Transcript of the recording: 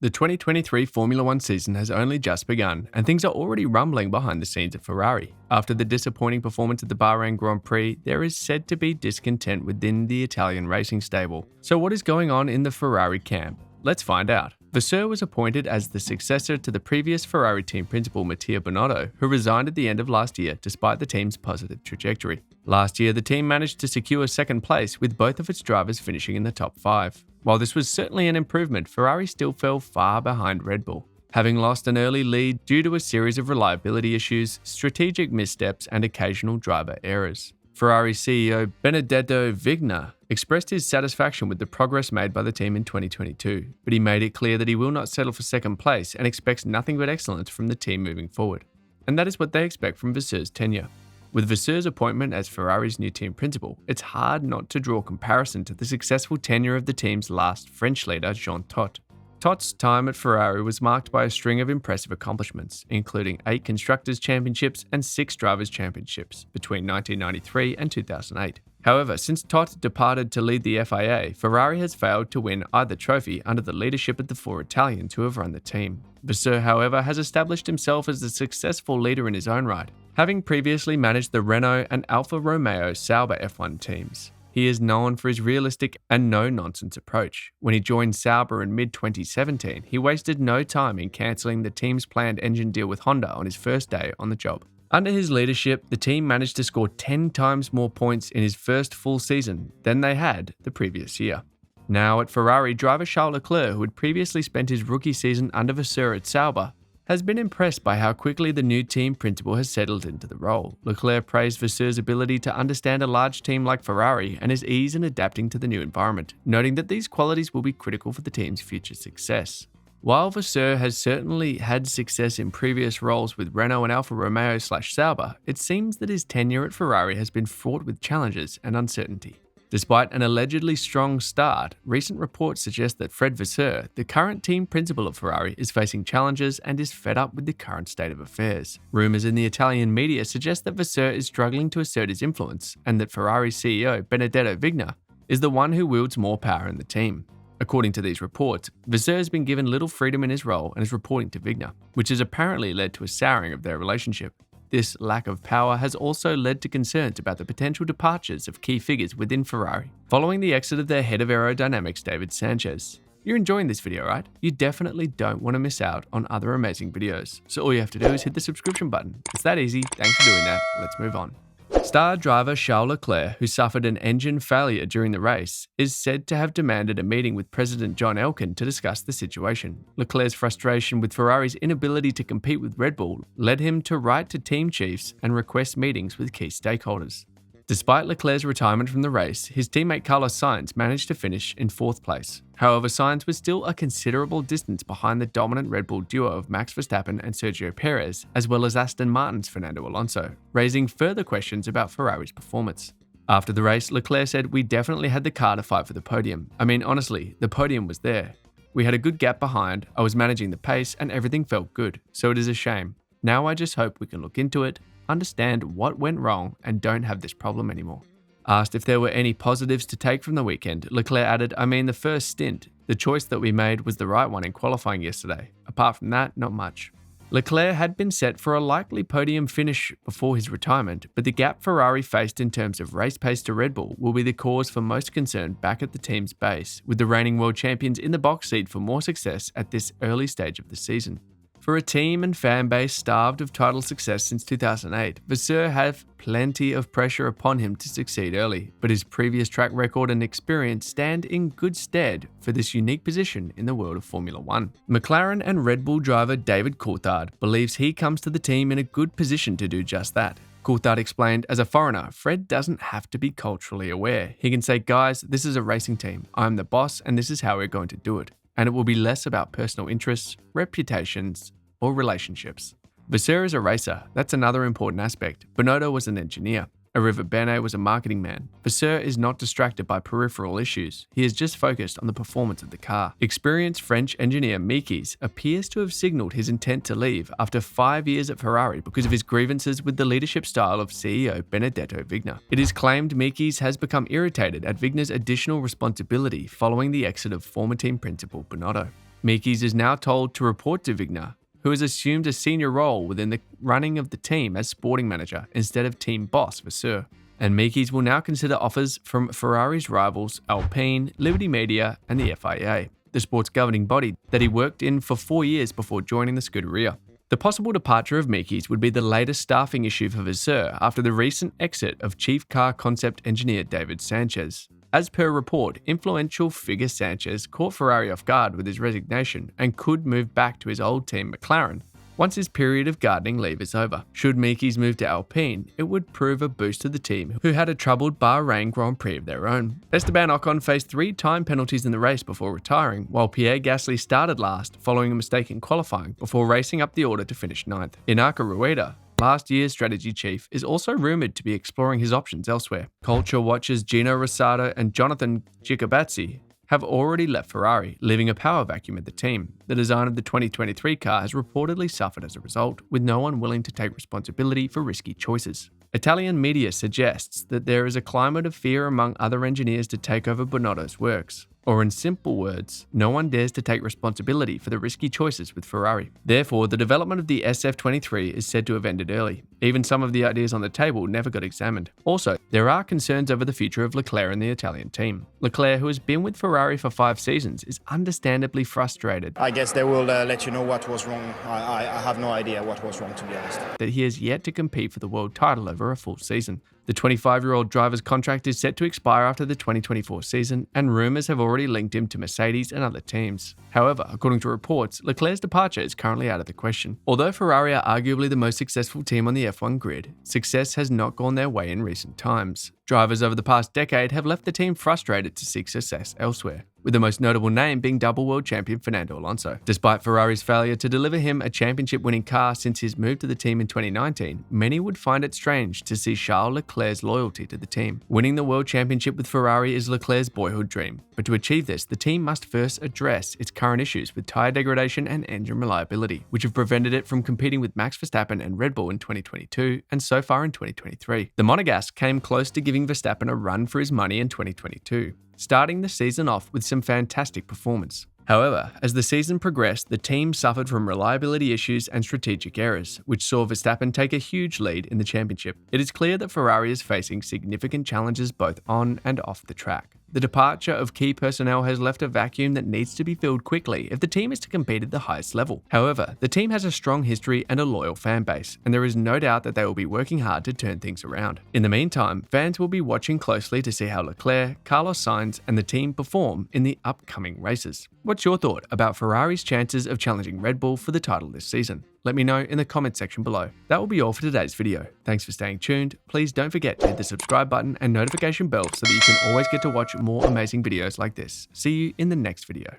The 2023 Formula One season has only just begun, and things are already rumbling behind the scenes at Ferrari. After the disappointing performance at the Bahrain Grand Prix, there is said to be discontent within the Italian racing stable. So what is going on in the Ferrari camp? Let's find out. Vasseur was appointed as the successor to the previous Ferrari team principal Matteo Binotto, who resigned at the end of last year despite the team's positive trajectory. Last year, the team managed to secure second place with both of its drivers finishing in the top 5. While this was certainly an improvement, Ferrari still fell far behind Red Bull, having lost an early lead due to a series of reliability issues, strategic missteps, and occasional driver errors. Ferrari CEO Benedetto Vigna expressed his satisfaction with the progress made by the team in 2022, but he made it clear that he will not settle for second place and expects nothing but excellence from the team moving forward. And that is what they expect from Vasseur's tenure. With Vasseur's appointment as Ferrari's new team principal, it's hard not to draw comparison to the successful tenure of the team's last French leader, Jean Todt. Todt's time at Ferrari was marked by a string of impressive accomplishments, including 8 Constructors' Championships and 6 Drivers' Championships between 1993 and 2008. However, since Todt departed to lead the FIA, Ferrari has failed to win either trophy under the leadership of the 4 Italians who have run the team. Vasseur, however, has established himself as a successful leader in his own right, having previously managed the Renault and Alfa Romeo Sauber F1 teams. He is known for his realistic and no-nonsense approach. When he joined Sauber in mid-2017, he wasted no time in cancelling the team's planned engine deal with Honda on his first day on the job. Under his leadership, the team managed to score 10 times more points in his first full season than they had the previous year. Now at Ferrari, driver Charles Leclerc, who had previously spent his rookie season under Vasseur at Sauber, has been impressed by how quickly the new team principal has settled into the role. Leclerc praised Vasseur's ability to understand a large team like Ferrari and his ease in adapting to the new environment, noting that these qualities will be critical for the team's future success. While Vasseur has certainly had success in previous roles with Renault and Alfa Romeo/Sauber, it seems that his tenure at Ferrari has been fraught with challenges and uncertainty. Despite an allegedly strong start, recent reports suggest that Fred Vasseur, the current team principal of Ferrari, is facing challenges and is fed up with the current state of affairs. Rumours in the Italian media suggest that Vasseur is struggling to assert his influence and that Ferrari's CEO Benedetto Vigna is the one who wields more power in the team. According to these reports, Vasseur has been given little freedom in his role and is reporting to Vigna, which has apparently led to a souring of their relationship. This lack of power has also led to concerns about the potential departures of key figures within Ferrari, following the exit of their head of aerodynamics, David Sanchez. You're enjoying this video, right? You definitely don't want to miss out on other amazing videos. So all you have to do is hit the subscription button. It's that easy. Thanks for doing that. Let's move on. Star driver Charles Leclerc, who suffered an engine failure during the race, is said to have demanded a meeting with President John Elkann to discuss the situation. Leclerc's frustration with Ferrari's inability to compete with Red Bull led him to write to team chiefs and request meetings with key stakeholders. Despite Leclerc's retirement from the race, his teammate Carlos Sainz managed to finish in 4th place. However, Sainz was still a considerable distance behind the dominant Red Bull duo of Max Verstappen and Sergio Perez, as well as Aston Martin's Fernando Alonso, raising further questions about Ferrari's performance. After the race, Leclerc said, "We definitely had the car to fight for the podium. I mean, honestly, the podium was there. We had a good gap behind, I was managing the pace, and everything felt good, so it is a shame. Now I just hope we can look into it, understand what went wrong, and don't have this problem anymore." Asked if there were any positives to take from the weekend, Leclerc added, "I mean, the first stint. The choice that we made was the right one in qualifying yesterday. Apart from that, not much." Leclerc had been set for a likely podium finish before his retirement, but the gap Ferrari faced in terms of race pace to Red Bull will be the cause for most concern back at the team's base, with the reigning world champions in the box seat for more success at this early stage of the season. For a team and fan base starved of title success since 2008, Vasseur have plenty of pressure upon him to succeed early, but his previous track record and experience stand in good stead for this unique position in the world of Formula One. McLaren and Red Bull driver David Coulthard believes he comes to the team in a good position to do just that. Coulthard explained, "As a foreigner, Fred doesn't have to be culturally aware. He can say, 'Guys, this is a racing team. I'm the boss and this is how we're going to do it.' And it will be less about personal interests, reputations, or relationships." Vasseur is a racer. That's another important aspect. Binotto was an engineer. Arriva was a marketing man. Vasseur is not distracted by peripheral issues. He is just focused on the performance of the car. Experienced French engineer Mikis appears to have signaled his intent to leave after 5 years at Ferrari because of his grievances with the leadership style of CEO Benedetto Vigna. It is claimed Mikis has become irritated at Vigna's additional responsibility following the exit of former team principal Binotto. Meekes is now told to report to Vigna, who has assumed a senior role within the running of the team as sporting manager instead of team boss Vasseur. And Meekes will now consider offers from Ferrari's rivals Alpine, Liberty Media, and the FIA, the sport's governing body that he worked in for 4 years before joining the Scuderia. The possible departure of Meekes would be the latest staffing issue for Vasseur after the recent exit of chief car concept engineer David Sanchez. As per report, influential figure Sanchez caught Ferrari off guard with his resignation and could move back to his old team McLaren once his period of gardening leave is over. Should Meekes move to Alpine, it would prove a boost to the team, who had a troubled Bahrain Grand Prix of their own. Esteban Ocon faced 3 time penalties in the race before retiring, while Pierre Gasly started last following a mistake in qualifying before racing up the order to finish 9th. Inaka Rueda, last year's strategy chief, is also rumoured to be exploring his options elsewhere. Culture watchers Gino Rosado and Jonathan Giocobatzi have already left Ferrari, leaving a power vacuum at the team. The design of the 2023 car has reportedly suffered as a result, with no one willing to take responsibility for risky choices. Italian media suggests that there is a climate of fear among other engineers to take over Bonotto's works. Or in simple words, no one dares to take responsibility for the risky choices with Ferrari. Therefore, the development of the SF23 is said to have ended early. Even some of the ideas on the table never got examined. Also, there are concerns over the future of Leclerc and the Italian team. Leclerc, who has been with Ferrari for 5 seasons, is understandably frustrated. I guess they will let you know what was wrong. I have no idea what was wrong, to be honest. That he has yet to compete for the world title over a full season. The 25-year-old driver's contract is set to expire after the 2024 season, and rumours have already linked him to Mercedes and other teams. However, according to reports, Leclerc's departure is currently out of the question. Although Ferrari are arguably the most successful team on the F1 grid, success has not gone their way in recent times. Drivers over the past decade have left the team frustrated to seek success elsewhere, with the most notable name being double world champion Fernando Alonso. Despite Ferrari's failure to deliver him a championship-winning car since his move to the team in 2019, many would find it strange to see Charles Leclerc's loyalty to the team. Winning the world championship with Ferrari is Leclerc's boyhood dream, but to achieve this, the team must first address its current issues with tyre degradation and engine reliability, which have prevented it from competing with Max Verstappen and Red Bull in 2022 and so far in 2023. The Monegasque came close to giving Verstappen a run for his money in 2022, starting the season off with some fantastic performance. However, as the season progressed, the team suffered from reliability issues and strategic errors, which saw Verstappen take a huge lead in the championship. It is clear that Ferrari is facing significant challenges both on and off the track. The departure of key personnel has left a vacuum that needs to be filled quickly if the team is to compete at the highest level. However, the team has a strong history and a loyal fan base, and there is no doubt that they will be working hard to turn things around. In the meantime, fans will be watching closely to see how Leclerc, Carlos Sainz, and the team perform in the upcoming races. What's your thought about Ferrari's chances of challenging Red Bull for the title this season? Let me know in the comment section below. That will be all for today's video. Thanks for staying tuned. Please don't forget to hit the subscribe button and notification bell so that you can always get to watch more amazing videos like this. See you in the next video.